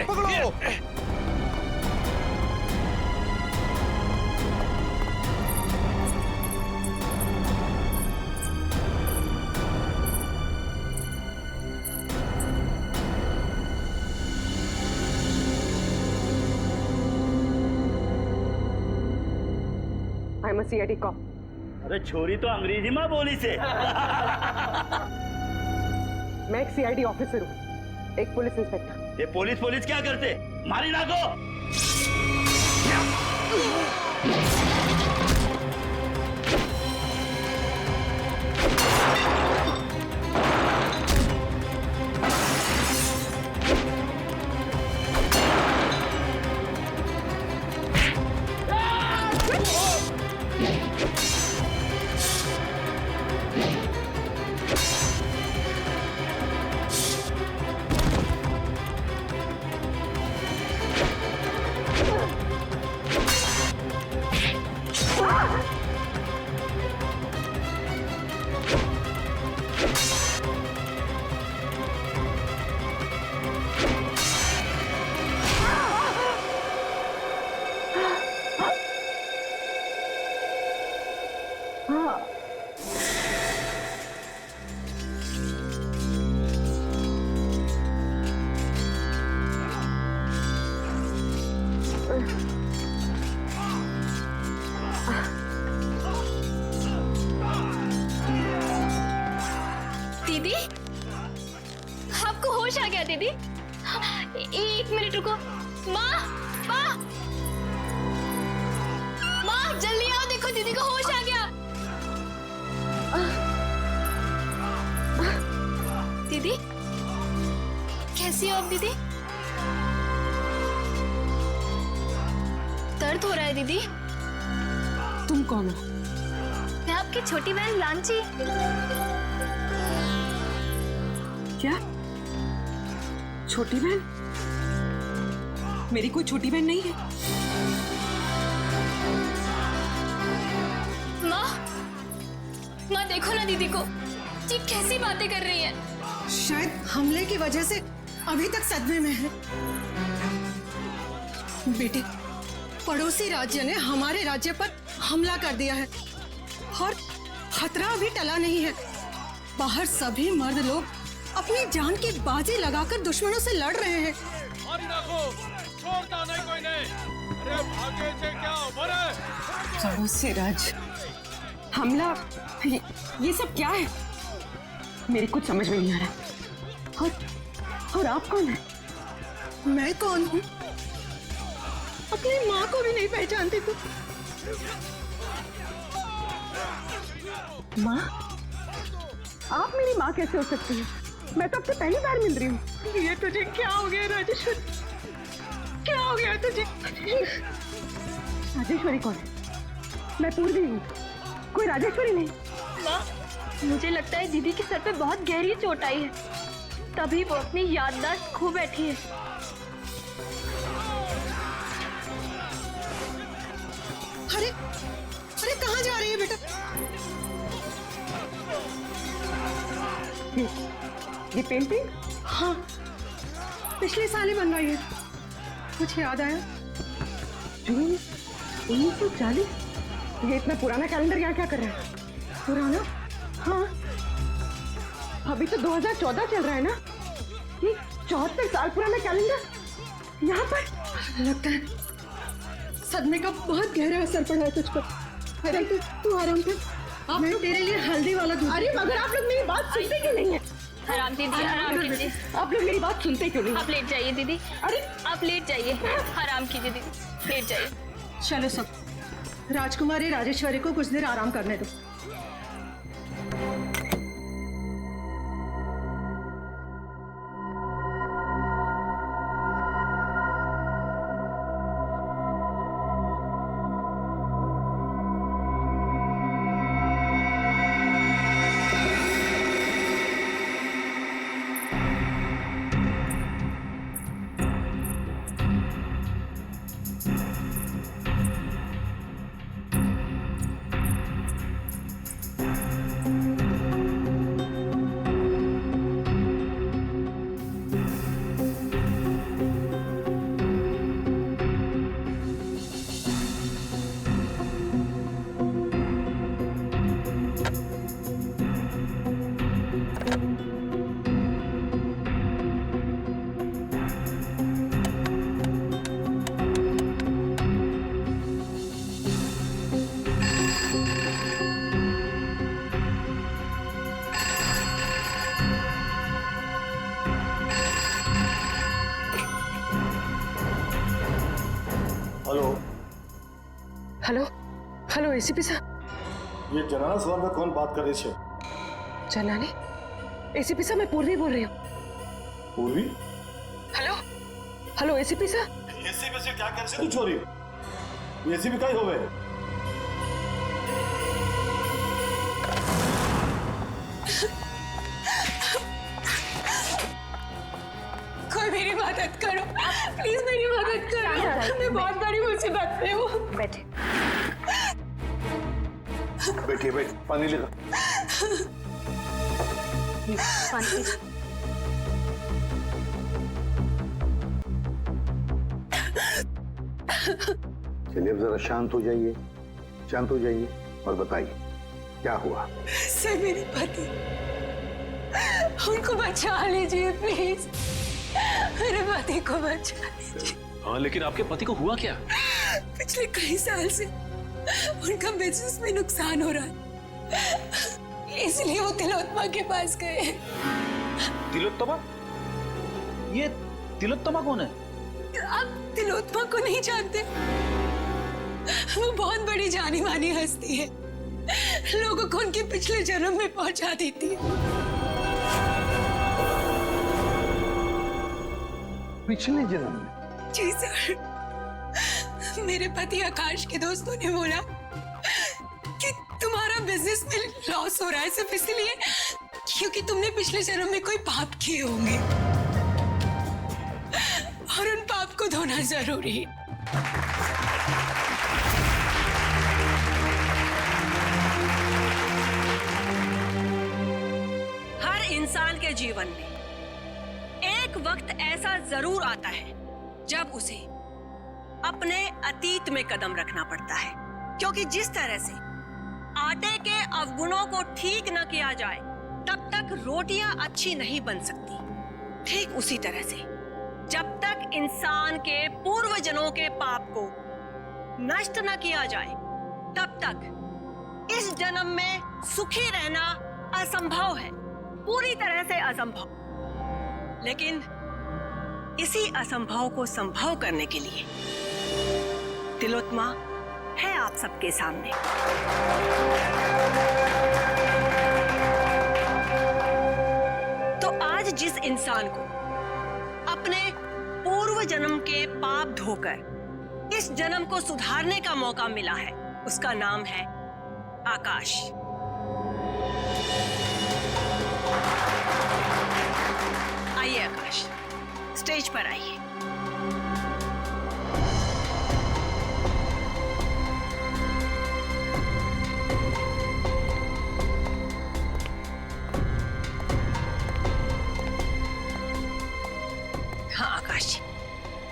पकड़ो। I am a CID cop. अरे छोरी तो अंग्रेजी में बोली से। मैं एक सीआईडी ऑफिसर हूँ, एक पुलिस इंस्पेक्टर। ये पुलिस पुलिस क्या करते, मारी ना को। दीदी, आपको होश आ गया दीदी? एक मिनट रुको। माँ, माँ, माँ जल्दी आओ, देखो दीदी को होश आ गया। दीदी, कैसी हो आप दीदी? दर्द हो रहा है दीदी? तुम कौन हो? मैं आपकी छोटी बहन लांची। क्या? छोटी बहन? मेरी कोई छोटी बहन नहीं है। माँ, माँ देखो ना दीदी को, जी कैसी बातें कर रही है। शायद हमले की वजह से अभी तक सदमे में है। बेटी, पड़ोसी राज्य ने हमारे राज्य पर हमला कर दिया है और खतरा अभी टला नहीं है। बाहर सभी मर्द लोग अपनी जान की बाजी लगाकर दुश्मनों से लड़ रहे हैं। छोड़ता नहीं कोई नहीं। अरे भागे थे क्या बड़े? पड़ोसी राज्य हमला, ये सब क्या है? मेरी कुछ समझ में नहीं आ रहा। और आप कौन है? मैं कौन हूँ? अपनी माँ को भी नहीं पहचानती तू? माँ? आप मेरी माँ कैसे हो सकती है? मैं तो आपसे पहली बार मिल रही हूँ। ये तुझे क्या हो गया राजेश्वरी? क्या हो गया तुझे? राजेश्वरी कौन है? मैं पूर्वी हूँ, कोई राजेश्वरी नहीं। माँ, मुझे लगता है दीदी के सर पे बहुत गहरी चोट आई है, तभी वो अपनी याददाश्त खो बैठी है। अरे अरे कहाँ जा रही है बेटा? ये पेंटिंग? हाँ, पिछले साल ही बनवाई है। कुछ याद आया? जून 1940? ये इतना पुराना कैलेंडर यहाँ क्या कर रहा है? पुराना? हाँ, अभी तो 2014 चल रहा है ना? ये 74 साल पुराना कैलेंडर यहाँ पर? लगता है सदमे का बहुत गहरा असर पड़ा है तुझ पर। अरे तू आराम कर, मैं तेरे लिए हल्दी वाला दूध। अरे मगर आप लोग मेरी बात सुनते क्यों नहीं है? आराम कीजिए, आराम कीजिए। आप लोग मेरी बात सुनते क्यों नहीं? आप लेट जाइए दीदी। अरे आप लेट जाइए, आराम कीजिए दीदी, लेट जाइए। चलो सब, राजकुमारी राजेश्वरी को कुछ देर आराम करने दो। हेलो हेलो एसीपी साहब। ये जनाना सवाल में कौन बात कर रही है? जनाने? एसीपी साहब मैं पूर्वी बोल रही हूँ। पूर्वी? हेलो हेलो एसीपी साहब। एसीपी से क्या कैसे तू चोरी? एसीपी का ही होवे। कोई मेरी मदद करो, प्लीज मेरी मदद करो। मैं बहुत बड़ी मुसीबत में हूँ। बैठे। बैठिए पानी लेगा। पानी पी। चलिए अब जरा शांत हो जाइए, शांत हो जाइए और बताइए क्या हुआ। सर मेरे पति, उनको बचा लीजिए प्लीज, मेरे पति को बचा लीजिए। हाँ लेकिन आपके पति को हुआ क्या? पिछले कई साल से उनका बिजनेस में नुकसान हो रहा है, इसलिए वो तिलोत्तमा के पास गए। तिलोत्तमा? ये तिलोत्तमा कौन है? आप तिलोत्तमा को नहीं जानते? वो बहुत बड़ी जानी मानी हस्ती है, लोगों को उनके पिछले जन्म में पहुंचा देती है। पिछले जन्म में? जी सर, मेरे पति आकाश के दोस्तों ने बोला कि तुम्हारा बिजनेस में लॉस हो रहा है सिर्फ इसलिए क्योंकि तुमने पिछले जन्म में कोई पाप किए होंगे और उन पाप को धोना जरूरी है। हर इंसान के जीवन में एक वक्त ऐसा जरूर आता है जब उसे अपने अतीत में कदम रखना पड़ता है, क्योंकि जिस तरह से आटे के अवगुणों को ठीक न किया जाए तब तक रोटियां अच्छी नहीं बन सकती। ठीक उसी तरह से जब तक इंसान के पूर्व जन्मों के पाप को नष्ट न किया जाए तब तक इस जन्म में सुखी रहना असंभव है, पूरी तरह से असंभव। लेकिन इसी असंभव को संभव करने के लिए तिलोत्तमा है आप सबके सामने। तो आज जिस इंसान को अपने पूर्व जन्म के पाप धोकर इस जन्म को सुधारने का मौका मिला है, उसका नाम है आकाश। आइए आकाश, स्टेज पर आइए। हाँ आकाश जी,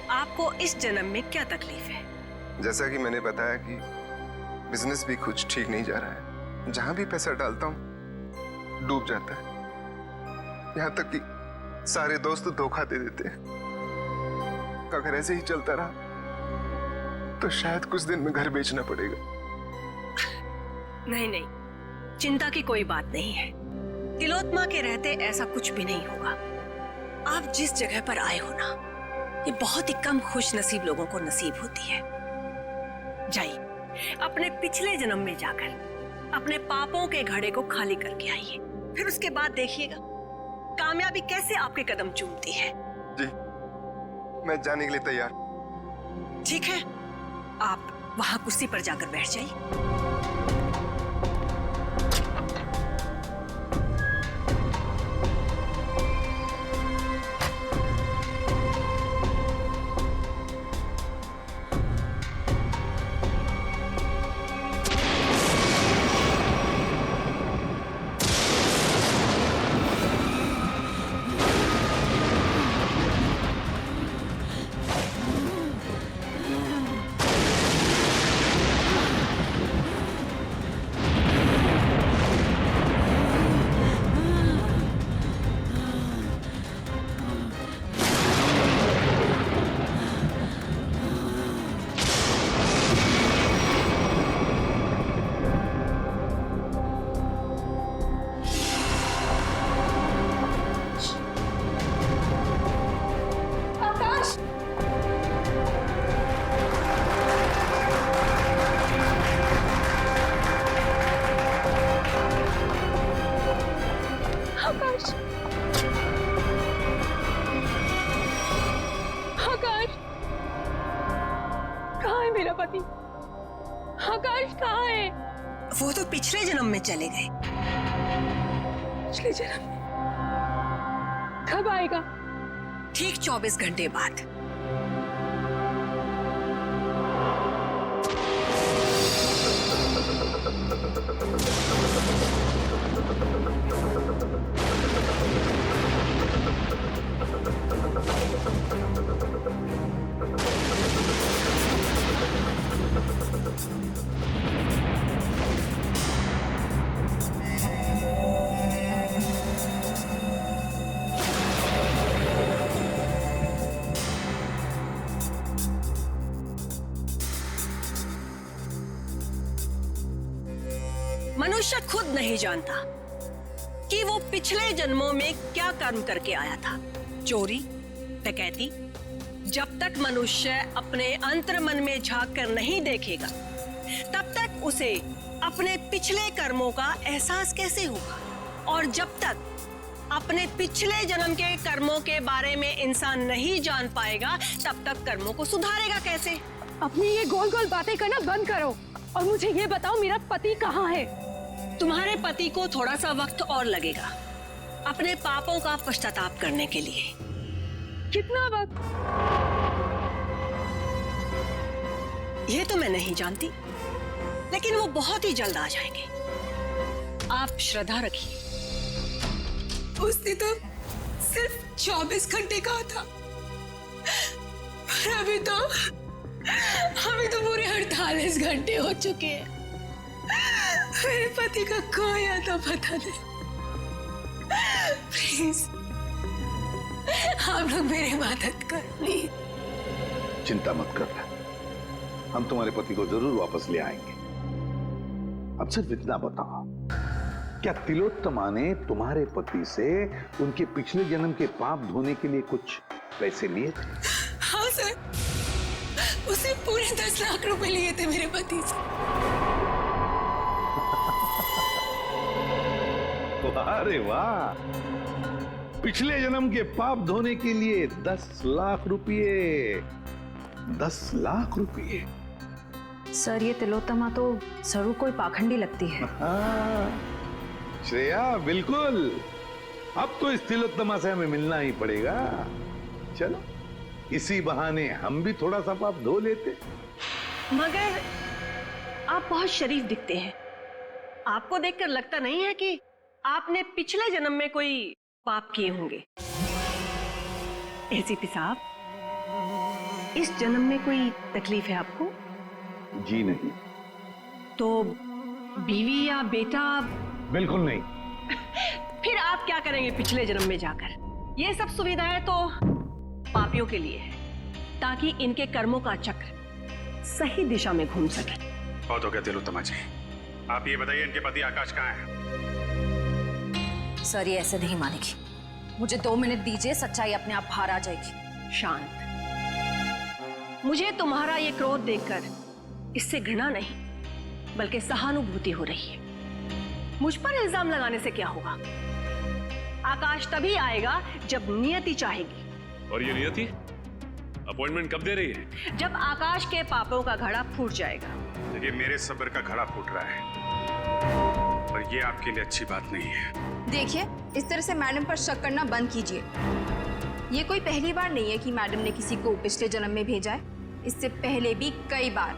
आपको इस जन्म में क्या तकलीफ है? जैसा कि मैंने बताया कि बिजनेस भी कुछ ठीक नहीं जा रहा है, जहां भी पैसा डालता हूं डूब जाता है, यहां तक कि सारे दोस्त धोखा दे देते हैं। अगर ऐसे ही चलता रहा तो शायद कुछ दिन में घर बेचना पड़ेगा। नहीं नहीं, चिंता की कोई बात नहीं है। तिलोत्तमा के रहते ऐसा कुछ भी नहीं होगा। आप जिस जगह पर आए हो ना, ये बहुत ही कम खुश नसीब लोगों को नसीब होती है। जाइए, अपने पिछले जन्म में जाकर अपने पापों के घड़े को खाली करके आइए, फिर उसके बाद देखिएगा कामयाबी कैसे आपके कदम चूमती है। जी, मैं जाने के लिए तैयार। ठीक है, आप वहां कुर्सी पर जाकर बैठ जाइए। वो तो पिछले जन्म में चले गए। पिछले जन्म कब आएगा? ठीक 24 घंटे बाद। मनुष्य खुद नहीं जानता कि वो पिछले जन्मों में क्या कर्म करके आया था। चोरी, डकैती। जब तक मनुष्य अपने अंतर्मन में झांक कर नहीं देखेगा, तब तक उसे अपने पिछले कर्मों का एहसास कैसे होगा? और जब तक अपने पिछले जन्म के कर्मों के बारे में इंसान नहीं जान पाएगा, तब तक कर्मों को सुधारेगा कैसे? अपनी ये गोल गोल बातें करना बंद करो और मुझे ये बताओ, मेरा पति कहाँ है? तुम्हारे पति को थोड़ा सा वक्त और लगेगा अपने पापों का पश्चाताप करने के लिए। कितना वक्त? ये तो मैं नहीं जानती, लेकिन वो बहुत ही जल्द आ जाएंगे। आप श्रद्धा रखिए। उसने तो सिर्फ 24 घंटे कहा था, पर अभी तो पूरे 48 घंटे हो चुके हैं। मेरे पति का कोई आता पता नहीं। प्लीज आप लोग मेरी मदद कर, प्लीज। चिंता मत कर, हम तुम्हारे पति को जरूर वापस ले आएंगे। अब सिर्फ इतना बताओ, क्या तिलोत्तमा ने तुम्हारे पति से उनके पिछले जन्म के पाप धोने के लिए कुछ पैसे लिए थे? हाँ सर, उसे पूरे 10 लाख रुपए लिए थे मेरे पति से। अरे वाह, पिछले जन्म के पाप धोने के लिए 10 लाख रुपये। 10 लाख रुपये। सर, ये तिलोत्तमा तो जरूर कोई पाखंडी लगती है। हाँ, श्रेया बिल्कुल। अब तो इस तिलोत्तमा से हमें मिलना ही पड़ेगा। चलो, इसी बहाने हम भी थोड़ा सा पाप धो लेते। मगर आप बहुत शरीफ दिखते हैं। आपको देखकर लगता नहीं है कि आपने पिछले जन्म में कोई पाप किए होंगे। एसीपी साहब, इस जन्म में कोई तकलीफ है आपको? जी नहीं। तो बीवी या बेटा? बिल्कुल नहीं। फिर आप क्या करेंगे पिछले जन्म में जाकर? ये सब सुविधाएं तो पापियों के लिए है, ताकि इनके कर्मों का चक्र सही दिशा में घूम सके। बहुत हो गया तिलोत्तमा जी, आप ये बताइए इनके पति आकाश कहाँ है? सर, ये ऐसे नहीं मानेगी। मुझे 2 मिनट दीजिए, सच्चाई अपने आप बाहर आ जाएगी। शांत। मुझे तुम्हारा ये क्रोध देखकर इससे घृणा नहीं, बल्कि सहानुभूति हो रही है। मुझ पर इल्जाम लगाने से क्या होगा? आकाश तभी आएगा जब नियति चाहेगी। और ये नियति अपॉइंटमेंट कब दे रही है? जब आकाश के पापों का घड़ा फूट जाएगा। देखिए, मेरे सब्र का घड़ा फूट रहा है और ये आपके लिए अच्छी बात नहीं है। देखिए, इस तरह से मैडम पर शक करना बंद कीजिए। ये कोई पहली बार नहीं है कि मैडम ने किसी को पिछले जन्म में भेजा है। इससे पहले भी कई बार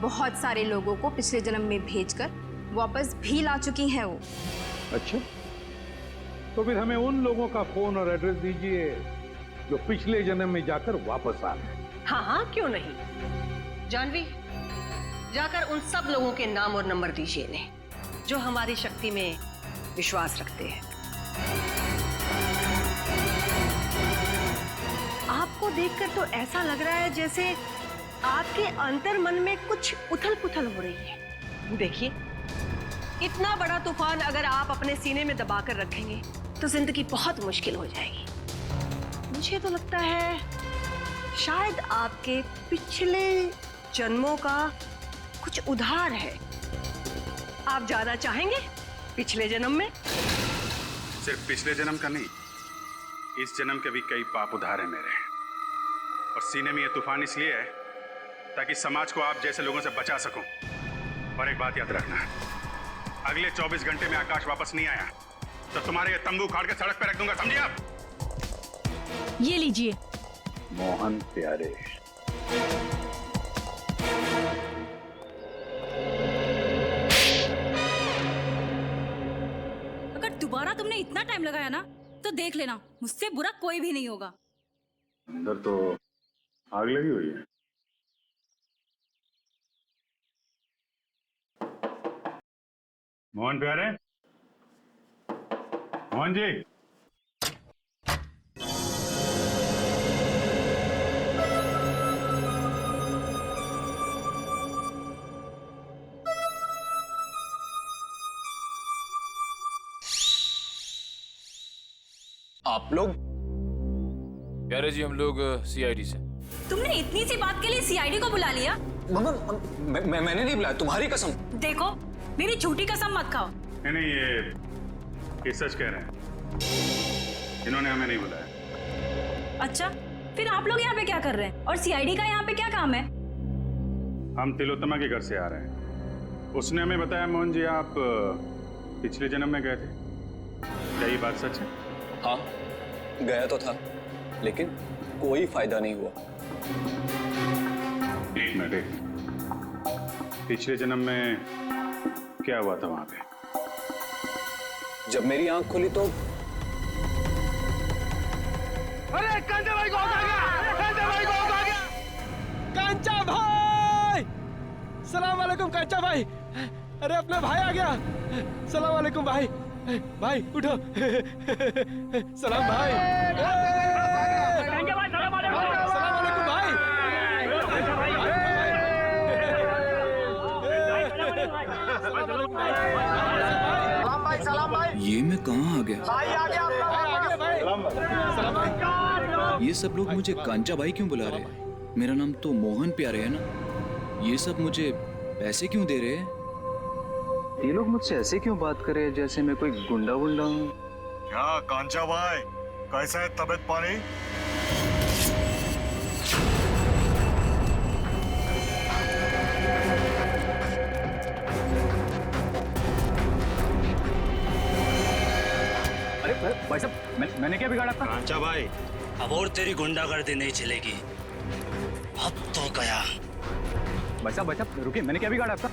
बहुत सारे लोगों को पिछले जन्म में भेजकर वापस भी ला चुकी हैं वो। अच्छा, तो फिर हमें उन लोगों का फोन और एड्रेस दीजिए जो पिछले जन्म में जाकर वापस आ गए। हाँ हाँ, क्यों नहीं। जानवी, जाकर उन सब लोगों के नाम और नंबर दीजिए इन्हें, जो हमारी शक्ति में विश्वास रखते हैं। आपको देखकर तो ऐसा लग रहा है जैसे आपके अंतर्मन में कुछ उथल-पुथल हो रही है। देखिए, इतना बड़ा तूफान अगर आप अपने सीने में दबाकर रखेंगे तो जिंदगी बहुत मुश्किल हो जाएगी। मुझे तो लगता है शायद आपके पिछले जन्मों का कुछ उधार है। आप जाना चाहेंगे पिछले जन्म में? सिर्फ पिछले जन्म का नहीं, इस जन्म के भी कई पाप उधार है मेरे। और सीने में ये तूफान इसलिए है ताकि समाज को आप जैसे लोगों से बचा सकूं। और एक बात याद रखना, अगले 24 घंटे में आकाश वापस नहीं आया तो तुम्हारे ये तंबू उखाड़ के सड़क पे रख दूंगा, समझे आप? ये लीजिए। मोहन प्यारे, अगर दोबारा तुमने इतना टाइम लगाया ना तो देख लेना, मुझसे बुरा कोई भी नहीं होगा। अंदर तो आग लगी हुई है। मोहन प्यारे, मोहन जी, आप लोग? प्यारे जी, हम लोग सीआईडी से। तुमने इतनी सी बात के लिए सीआईडी को बुला लिया? मैंने नहीं बुलाया, तुम्हारी कसम। देखो, मेरी झूठी कसम मत खाओ। नहीं ये सच कह रहे हैं, इन्होंने हमें नहीं बुलाया। अच्छा, फिर आप लोग यहाँ पे क्या कर रहे हैं और सीआईडी का यहाँ पे क्या काम है? हम तिलोत्तमा के घर से आ रहे हैं। उसने हमें बताया मोहन जी आप पिछले जन्म में गए थे, क्या ये बात सच है? हाँ, गया तो था, लेकिन कोई फायदा नहीं हुआ। एक मिनट, पिछले जन्म में क्या हुआ था वहां पे? जब मेरी आंख खुली तो अरे कांचा भाई को आ गया, कांचा भाई को आ गया, कांचा भाई, सलाम वालेकुम कांचा भाई। अरे अपना भाई आ गया, सलाम वालेकुम भाई। भाई उठो, सलाम भाई। कांचा भाई सलाम वालेकुम। सलाम वालेकुम भाई। सलाम भाई, सलाम भाई। ये मैं कहाँ आ गया? भाई आ गया, भाई। सलाम भाई। ये सब लोग मुझे कांचा भाई क्यों बुला रहे हैं? मेरा नाम तो मोहन प्यारे है ना। ये सब मुझे पैसे क्यों दे रहे हैं? ये लोग मुझसे ऐसे क्यों बात कर रहे हैं जैसे मैं कोई गुंडा वुंडा हूँ? क्या कांचा भाई, कैसा है तबीयत पानी? अरे भाई साहब, मैंने क्या बिगाड़ा था? कांचा भाई, अब और तेरी गुंडागर्दी नहीं चलेगी, अब तो गया। भाई साहब रुकिए, मैंने क्या बिगाड़ा था?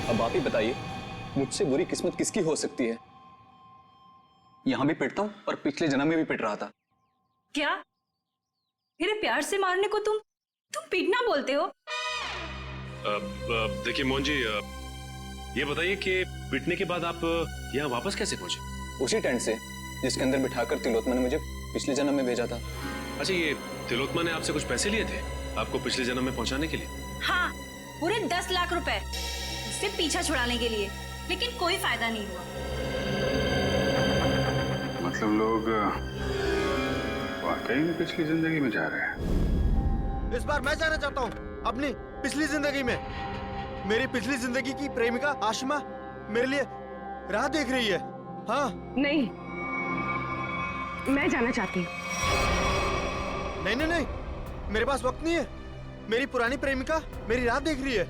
अब आप ही बताइए, मुझसे बुरी किस्मत किसकी हो सकती है? यहां भी पिटता हूं और पिछले जन्म में भी पिट रहा था। क्या मेरे प्यार से मारने को तुम पीटना बोलते हो? देखिए मोहन जी, ये बताइए कि पिटने के बाद आप यहाँ वापस कैसे पहुंचे? उसी टेंट से जिसके अंदर बिठाकर तिलोत्तमा ने मुझे पिछले जन्म में भेजा था। अच्छा, ये तिलोत्तमा ने आपसे कुछ पैसे लिए थे आपको पिछले जन्म में पहुंचाने के लिए? हाँ, पूरे 10 लाख रुपए उससे पीछा छुड़ाने के लिए, लेकिन कोई फायदा नहीं हुआ। मतलब लोग वाकई में पिछली जिंदगी में जा रहे हैं। इस बार मैं जाना चाहता हूँ अपनी पिछली जिंदगी में। मेरी पिछली जिंदगी की प्रेमिका आशिमा मेरे लिए राह देख रही है। हाँ नहीं, मैं जाना चाहती हूँ। नहीं नहीं नहीं, मेरे पास वक्त नहीं है। मेरी पुरानी प्रेमिका मेरी राह देख रही है।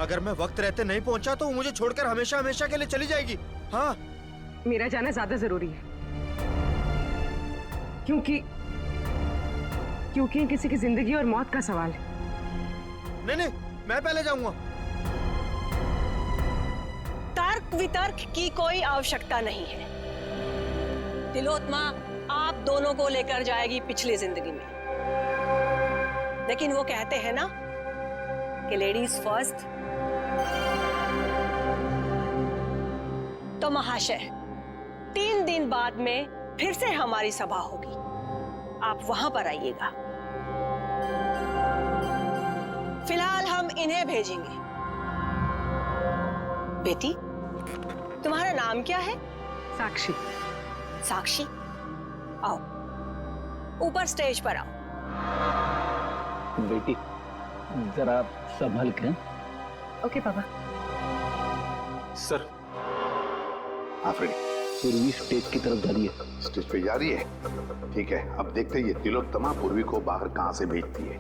अगर मैं वक्त रहते नहीं पहुंचा तो वो मुझे छोड़कर हमेशा हमेशा के लिए चली जाएगी। हाँ, मेरा जाना ज्यादा जरूरी है, क्योंकि किसी की जिंदगी और मौत का सवाल है। नहीं नहीं, मैं पहले जाऊंगा। तर्क वितर्क की कोई आवश्यकता नहीं है। तिलोत्तमा आप दोनों को लेकर जाएगी पिछली जिंदगी में, लेकिन वो कहते हैं ना कि लेडीज फर्स्ट। तो महाशय, 3 दिन बाद में फिर से हमारी सभा होगी, आप वहां पर आइएगा। फिलहाल हम इन्हें भेजेंगे। बेटी, तुम्हारा नाम क्या है? साक्षी। साक्षी, आओ ऊपर स्टेज पर आओ। बेटी, जरा संभल के। ओके पापा। सर आफरीदी पूर्वी स्टेज की तरफ जा रही है। स्टेज पे जा रही है, ठीक है। अब देखते हैं ये तिलोत्तमा पूर्वी को बाहर कहाँ से भेजती है।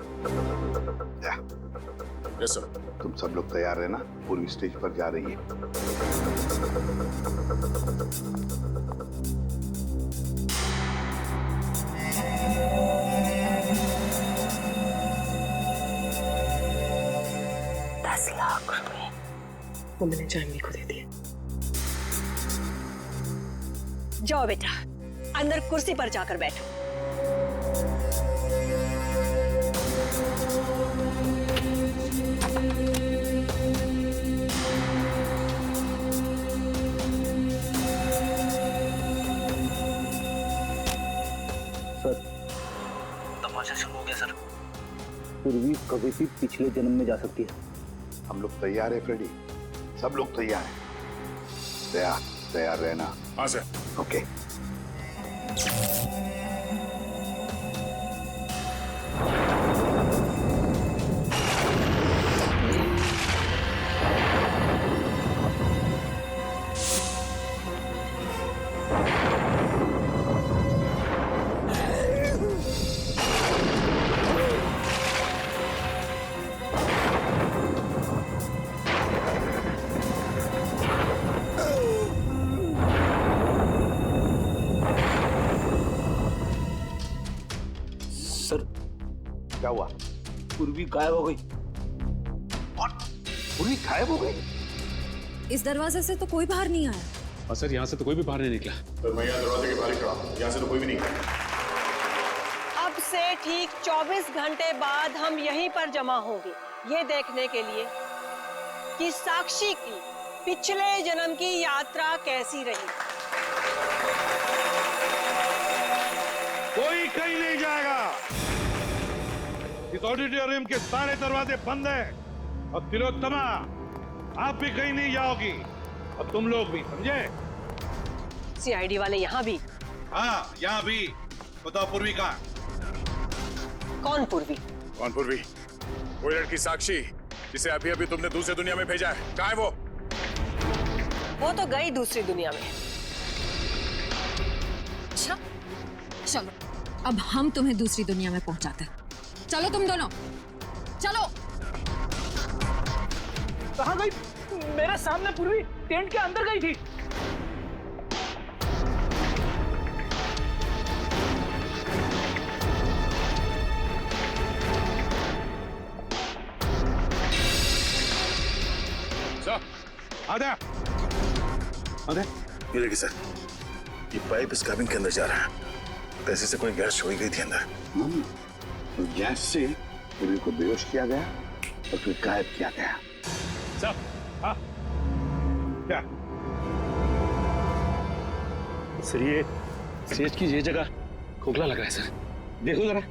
Yes sir. तुम सब लोग तैयार रहना, पूर्वी स्टेज पर जा रही है। वो मैंने जानवी को दे दिया। जाओ बेटा, अंदर कुर्सी पर जाकर बैठो। सर तमाशा शुरू हो गया सर। पूर्वी कभी भी पिछले जन्म में जा सकती है। हम लोग तैयार है फ्रेडी, सब लोग तैयार हैं। तैयार रहना। हाँ सर। ओके। क्या हुआ? पूर्वी गायब हो गई। पूर्वी गायब हो गई? इस दरवाजे से तो कोई बाहर नहीं आया। और सर यहाँ से तो कोई भी बाहर नहीं निकला। तो मैं यहाँ दरवाजे के बाहर ही खड़ा हूँ, यहाँ से तो कोई भी नहीं गया। अब से ठीक 24 घंटे बाद हम यहीं पर जमा होंगे, ये देखने के लिए कि साक्षी की पिछले जन्म की यात्रा कैसी रही। कोई कहीं नहीं जाएगा। इस ऑडिटोरियम के सारे दरवाजे बंद हैं और तिलोत्तमा आप भी कहीं नहीं जाओगी और तुम लोग भी, समझे? सीआईडी वाले यहाँ भी? हाँ, यहाँ भी। बताओ पूर्वी कहाँ? कौन पूर्वी? कौन पूर्वी? वो लड़की साक्षी जिसे अभी अभी तुमने दूसरी दुनिया में भेजा है, कहाँ है वो? वो तो गई दूसरी दुनिया में। अच्छा चलो, अब हम तुम्हें दूसरी दुनिया में पहुंचाते हैं। चलो तुम दोनों, चलो। कहाँ गई? मेरे सामने पूर्वी टेंट के अंदर गई थी। ये देखिए सर, ये पाइप इस cabin के अंदर जा रहा है। पैसे से कोई गैस छोड़ी गई थी अंदर। गैस से पूर्वी को बेहोश किया गया और फिर गायब किया गया। सर, हाँ? क्या? सर ये स्टेज की ये जगह खोखला लग रहा है सर, देखो जरा।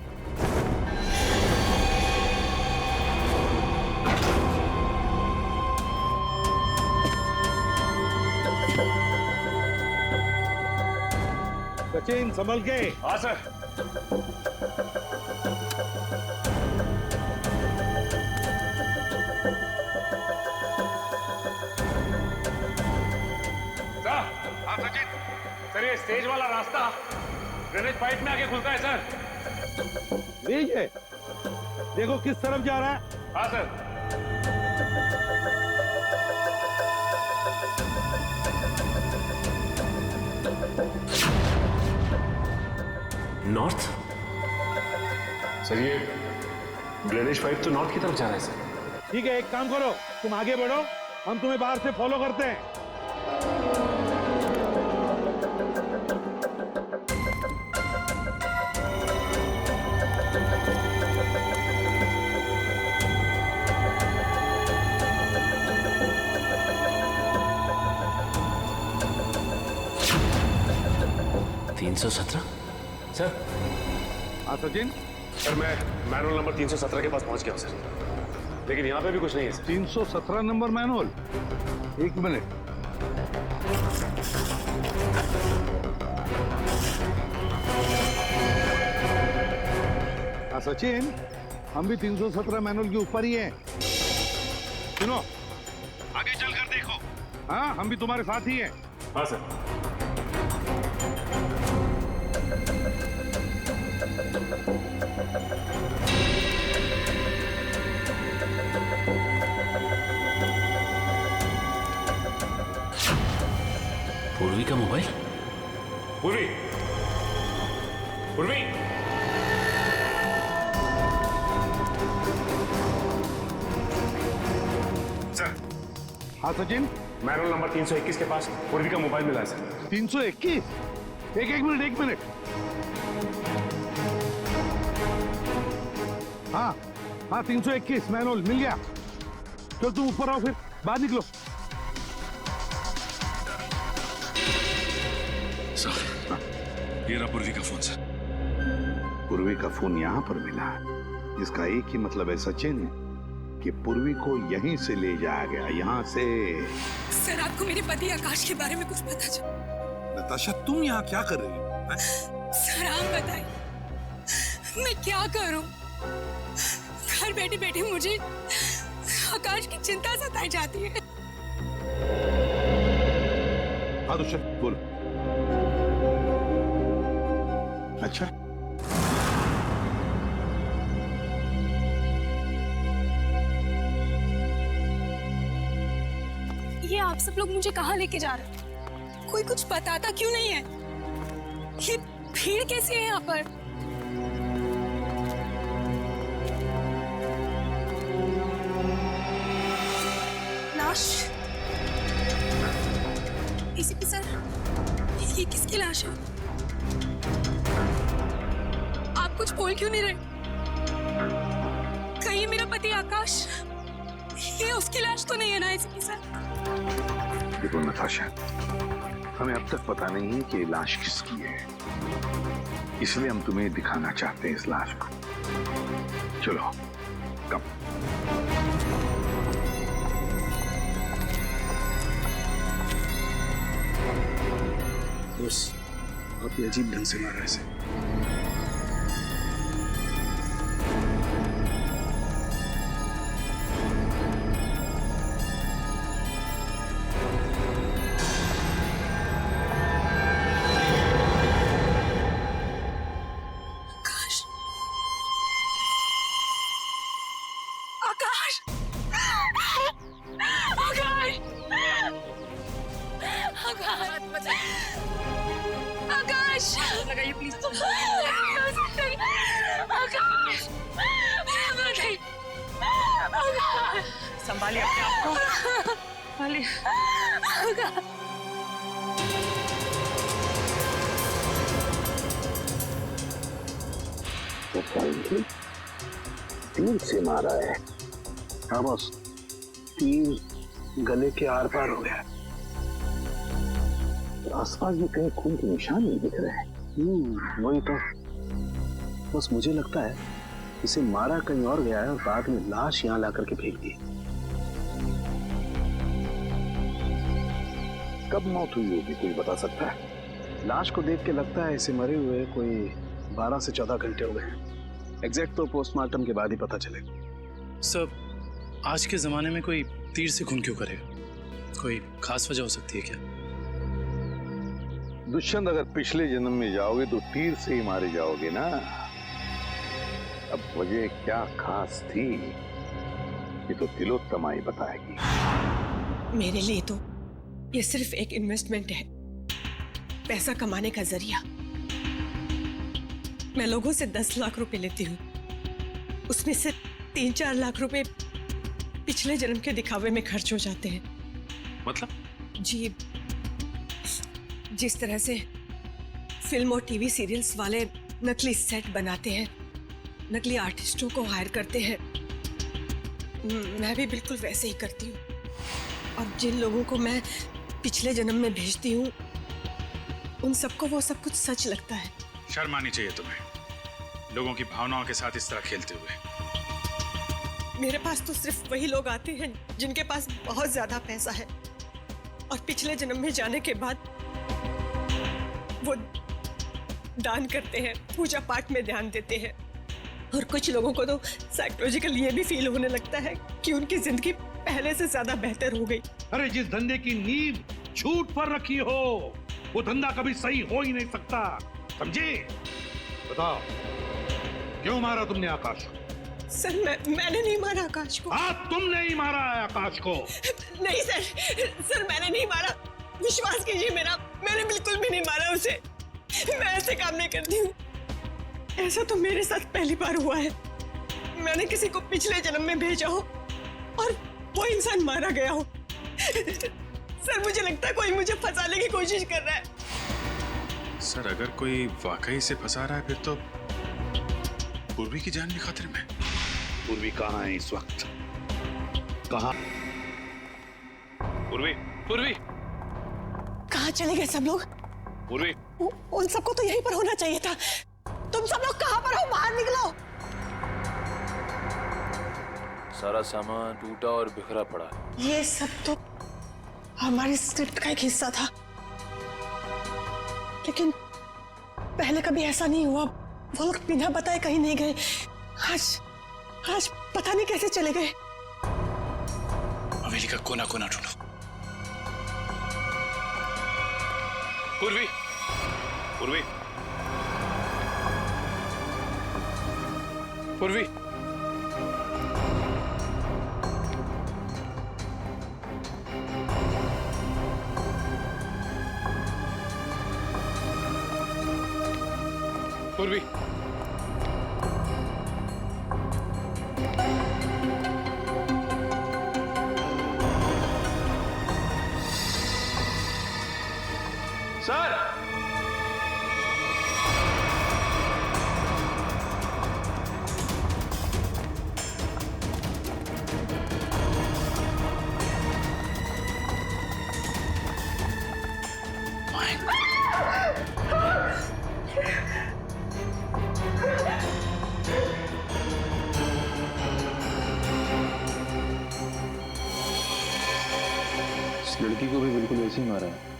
सचिन संभल के। हाँ सर। हाँ सचिन। सर ये स्टेज वाला रास्ता ड्रेनेज पाइप में आके खुलता है सर। ये देखो किस तरफ जा रहा है। हाँ सर। नॉर्थ? सर ये ड्रेनेज पाइप तो नॉर्थ की तरफ जा रहा है सर। ठीक है, एक काम करो, तुम आगे बढ़ो, हम तुम्हें बाहर से फॉलो करते हैं। सर। हाँ सचिन। सर मैं मैनुअल नंबर 317 के पास पहुंच गया हूं सर, लेकिन यहाँ पे भी कुछ नहीं है सर। 317 number manual? एक मिनट। हाँ सचिन, हम भी 317 मैनुअल के ऊपर ही हैं। सुनो, आगे चलकर देखो। हाँ, हम भी तुम्हारे साथ ही हैं। हाँ सर। पूर्वी का मोबाइल। पूर्वी, पूर्वी, सर। हाँ सचिन, मैनुअल नंबर 321 के पास पूर्वी का मोबाइल मिला है सर। 321? एक मिनट। हाँ, 321 मैनुअल मिल गया। चल तुम ऊपर आओ, फिर बाहर निकलो। सर, ये रहा पूर्वी का फोन सर। पूर्वी का फोन यहाँ पर मिला, जिसका एक ही मतलब है सचिन, कि पूर्वी को यहीं से ले जाया गया, यहाँ से। सर, आपको मेरे पति आकाश के बारे में कुछ पता चला? नताशा, तुम यहाँ क्या कर रही हो? सर, आप बताइए, मैं क्या करूं? घर बैठे बैठे मुझे आकाश की चिंता सताई जाती है। हाँ तो चल बोलो। अच्छा, ये आप सब लोग मुझे कहाँ लेके जा रहे हैं? कोई कुछ बताता क्यों नहीं है? ये भीड़ कैसी है यहाँ पर? लाश? एसीपी सर, ये किसकी लाश है? आप कुछ बोल क्यों नहीं रहे? कहीं मेरा पति आकाश, ये उसकी लाश तो नहीं है ना एसीपी सर? देखो नताशा, हमें अब तक पता नहीं है कि ये लाश किसकी है, इसलिए हम तुम्हें दिखाना चाहते हैं इस लाश को। चलो, कम। बस, आप ये अजीब ढंग से मार रहे हैं। लगाइए प्लीज। आकाश, संभालिए अपने आप को, संभालिए। तीर से मारा है। हाँ बॉस, तीर गले के आर पार हो गया। आसपास भी कहीं खून के निशान नहीं दिख रहे हैं। वही तो, बस मुझे लगता है इसे मारा कहीं और गया है और बाद में लाश यहाँ ला करके फेंक दी। कब मौत हुई होगी, कोई बता सकता है? लाश को देख के लगता है इसे मरे हुए कोई 12 से 14 घंटे हो गए। एग्जैक्ट तो पोस्टमार्टम के बाद ही पता चलेगा। सर, आज के जमाने में कोई तीर से खून क्यों करेगा? कोई खास वजह हो सकती है क्या? दुष्यंत, अगर पिछले जन्म में जाओगे तो तीर से ही मारे जाओगे ना। अब वजह क्या खास थी, ये तो तिलोत्तमा ही बताएगी। मेरे लिए तो ये सिर्फ एक इन्वेस्टमेंट है, पैसा कमाने का जरिया। मैं लोगों से 10 लाख रुपए लेती हूँ, उसमें से 3-4 लाख रुपए पिछले जन्म के दिखावे में खर्च हो जाते हैं। मतलब? जी, जिस तरह से फिल्म और टीवी सीरियल्स वाले नकली सेट बनाते हैं, नकली आर्टिस्टों को हायर करते हैं, मैं भी बिल्कुल वैसे ही करती हूँ। और जिन लोगों को मैं पिछले जन्म में भेजती हूँ, उन सबको वो सब कुछ सच लगता है। शर्म आनी चाहिए तुम्हें, लोगों की भावनाओं के साथ इस तरह खेलते हुए। मेरे पास तो सिर्फ वही लोग आते हैं जिनके पास बहुत ज्यादा पैसा है, और पिछले जन्म में जाने के बाद वो दान करते हैं, पूजा पाठ में ध्यान देते हैं, और कुछ लोगों को तो साइकोलॉजिकल ये भी फील होने लगता है कि उनकी जिंदगी पहले से ज्यादा बेहतर हो गई। अरे जिस धंधे की नींव झूठ पर रखी हो वो धंधा कभी सही हो ही नहीं सकता, समझे? बताओ क्यों मारा तुमने आकाश को? सर मैंने नहीं मारा आकाश को। हाँ तुमने ही मारा है आकाश को। नहीं सर, सर मैंने नहीं मारा, विश्वास कीजिए मेरा, मैंने बिल्कुल भी नहीं मारा उसे। मैं ऐसे काम नहीं करती हूँ। ऐसा तो मेरे साथ पहली बार हुआ है। मैंने किसी को पिछले जन्म में भेजा हो और वो इंसान मारा गया हो। सर मुझे लगता है कोई मुझे फंसाने की कोशिश कर रहा है। सर अगर कोई वाकई से फंसा रहा है फिर तो पूर्वी की जान भी खतरे में। पूर्वी कहाँ है इस वक्त? कहाँ? पूर्वी, पूर्वी, कहाँ चले गए सब लोग? पूर्वी, उन सबको तो यहीं पर होना चाहिए था। तुम सब लोग कहाँ पर हो? बाहर निकलो। सारा सामान टूटा और बिखरा पड़ा। ये सब तो हमारी स्क्रिप्ट का एक हिस्सा था, लेकिन पहले कभी ऐसा नहीं हुआ। वो लोग बिना बताए कहीं नहीं गए। आज पता नहीं कैसे चले गए। हवेली का कोना कोना ढूंढो। पूर्वी, पूर्वी, पूर्वी, पूर्वी, सर इस लड़की को भी बिल्कुल ऐसे ही मारा है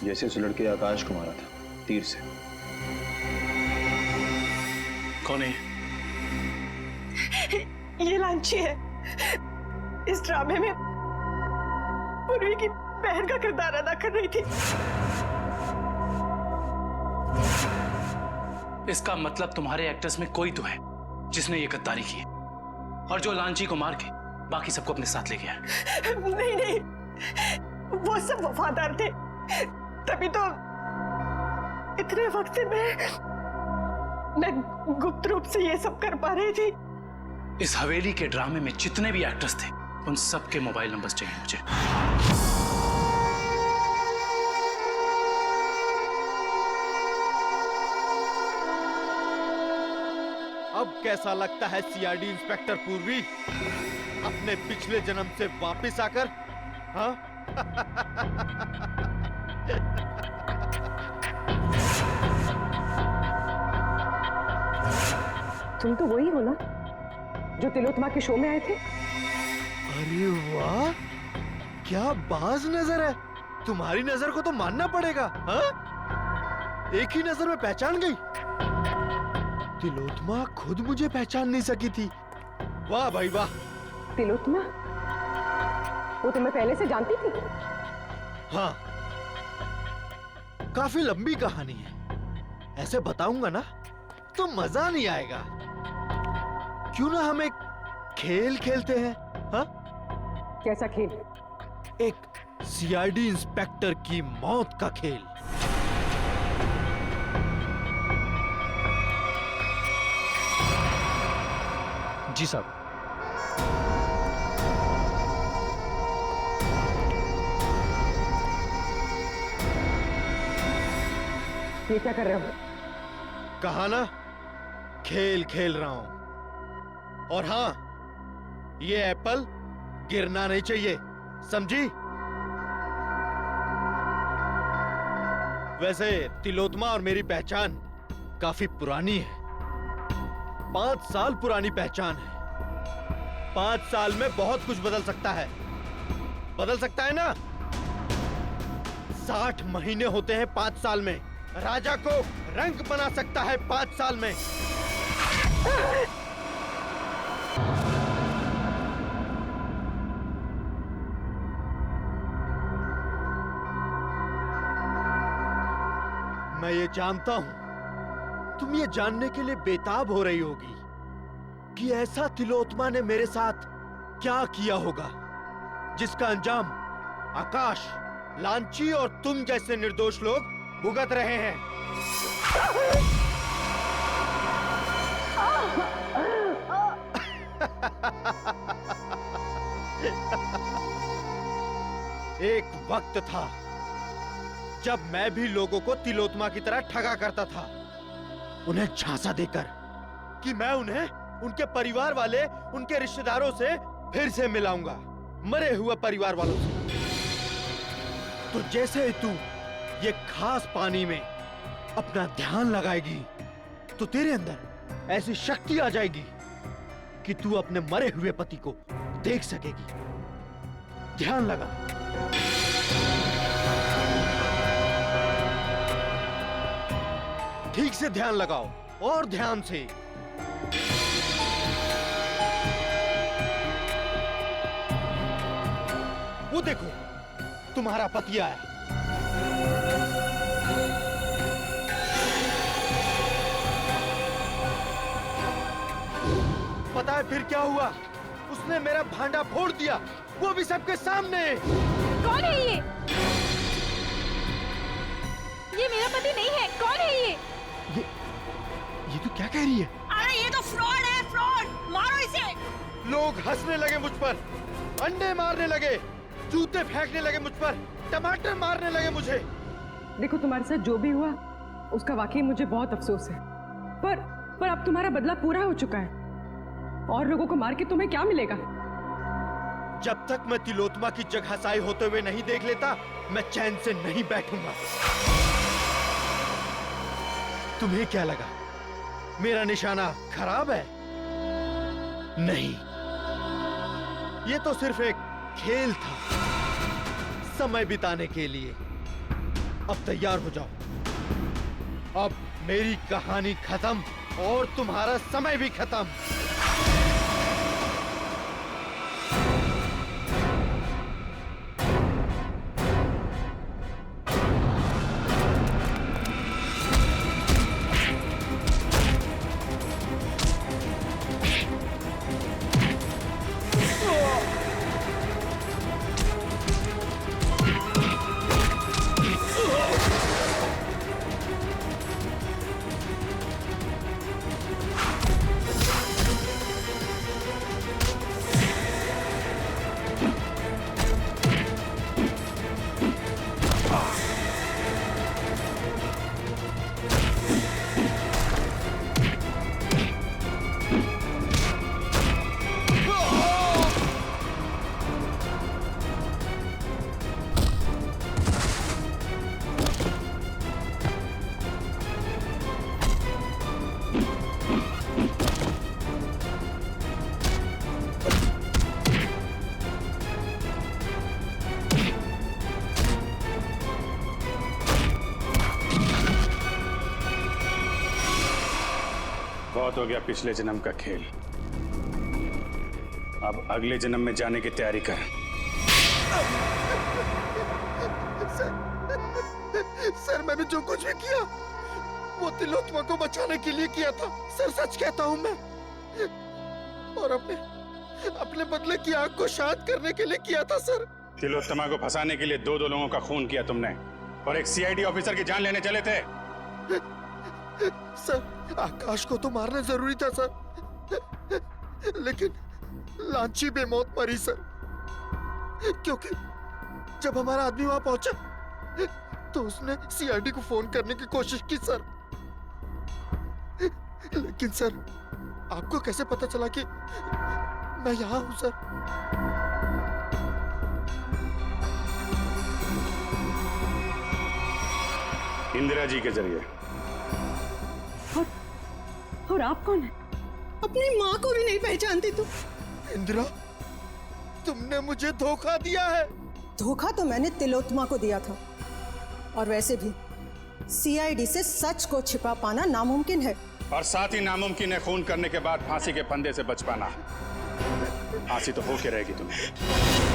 जैसे उस लड़के आकाश को मारा था, तीर से। कौन है? ये लांची है। इस ड्रामे में पूर्वी की बहन का किरदार अदा कर रही थी। इसका मतलब तुम्हारे एक्टर्स में कोई तो है जिसने ये गद्दारी की और जो लांची को मार के बाकी सबको अपने साथ ले गया। नहीं, वो सब वफादार थे, तभी तो इतने वक्त से मैं गुप्त रूप से ये सब कर पा रही थी। इस हवेली के ड्रामे में जितने भी एक्टर्स थे उन सबके मोबाइल नंबर्स चाहिए मुझे। अब कैसा लगता है सीआईडी इंस्पेक्टर पूर्वी अपने पिछले जन्म से वापस आकर? हाँ? तुम तो वही हो ना जो तिलोत्तमा के शो में आए थे? अरे वाह, क्या बाज नजर है। तुम्हारी नजर को तो मानना पड़ेगा। हाँ? एक ही नजर में पहचान गई। तिलोत्तमा खुद मुझे पहचान नहीं सकी थी। वाह भाई वाह। तिलोत्तमा? वो तुम्हें पहले से जानती थी? हाँ, काफी लंबी कहानी है। ऐसे बताऊंगा ना तो मजा नहीं आएगा। क्यों ना हम एक खेल खेलते हैं? हाँ? कैसा खेल? एक सीआईडी इंस्पेक्टर की मौत का खेल। जी साहब। ये क्या कर रहे हो? कहा ना, खेल खेल रहा हूं। और हाँ, ये एप्पल गिरना नहीं चाहिए, समझी? वैसे तिलोत्तमा और मेरी पहचान काफी पुरानी है। 5 साल पुरानी पहचान है। 5 साल में बहुत कुछ बदल सकता है। बदल सकता है ना? 60 महीने होते हैं 5 साल में। राजा को रंग बना सकता है 5 साल में। मैं ये जानता हूं तुम ये जानने के लिए बेताब हो रही होगी कि ऐसा तिलोत्मा ने मेरे साथ क्या किया होगा जिसका अंजाम आकाश, लांची और तुम जैसे निर्दोष लोग भुगत रहे हैं। एक वक्त था जब मैं भी लोगों को तिलोत्मा की तरह ठगा करता था, उन्हें झांसा देकर कि मैं उन्हें उनके परिवार वाले, उनके रिश्तेदारों से फिर से मिलाऊंगा, मरे हुए परिवार वालों से। तो जैसे ही तू ये खास पानी में अपना ध्यान लगाएगी तो तेरे अंदर ऐसी शक्ति आ जाएगी कि तू अपने मरे हुए पति को देख सकेगी। ध्यान लगा। ठीक से ध्यान लगाओ और ध्यान से। वो देखो तुम्हारा पति आया। पता है फिर क्या हुआ? उसने मेरा भांडा फोड़ दिया, वो भी सबके सामने। कौन है ये? ये मेरा पति नहीं है। कौन है ये? ये तो क्या कह रही है? अरे ये तो फ्रॉड है, फ्रॉड। मारो इसे। लोग हंसने लगे मुझ पर, अंडे मारने लगे, जूते फेंकने लगे मुझ पर, टमाटर मारने लगे मुझे। देखो तुम्हारे साथ जो भी हुआ उसका वाकई मुझे बहुत अफसोस है, पर अब तुम्हारा बदला पूरा हो चुका है और लोगों को मार के तुम्हें क्या मिलेगा? जब तक मैं तिलोत्मा की जगहसाई होते हुए नहीं देख लेता, मैं चैन से नहीं बैठूंगा। तुम्हें क्या लगा मेरा निशाना खराब है? नहीं, ये तो सिर्फ एक खेल था, समय बिताने के लिए। अब तैयार हो जाओ। अब मेरी कहानी खत्म और तुम्हारा समय भी खत्म। बहुत हो गया पिछले जन्म का खेल। अब अगले जन्म में जाने की तैयारी कर। सर मैंने जो कुछ भी किया वो तिलोत्मा को बचाने के लिए किया था। सर सच कहता हूं मैं, और अपने बदले की आग को शांत करने के लिए किया था सर। तिलोत्तमा को फंसाने के लिए दो लोगों का खून किया तुमने और एक सीआईडी ऑफिसर की जान लेने चले थे। सर आकाश को तो मारना जरूरी था सर, लेकिन लांची बेमौत मरी सर, क्योंकि जब हमारा आदमी वहां पहुंचा तो उसने सीआईडी को फोन करने की कोशिश की सर। लेकिन सर आपको कैसे पता चला कि मैं यहां हूं सर? इंदिरा जी के जरिए। और आप कौन है? अपनी माँ को भी नहीं पहचानती तुम? इंदिरा, तुमने मुझे धोखा दिया है। धोखा तो मैंने तिलोत्मा को दिया था, और वैसे भी सीआईडी से सच को छिपा पाना नामुमकिन है। और साथ ही नामुमकिन है खून करने के बाद फांसी के फंदे से बच पाना। फांसी तो होके रहेगी तुम्हें।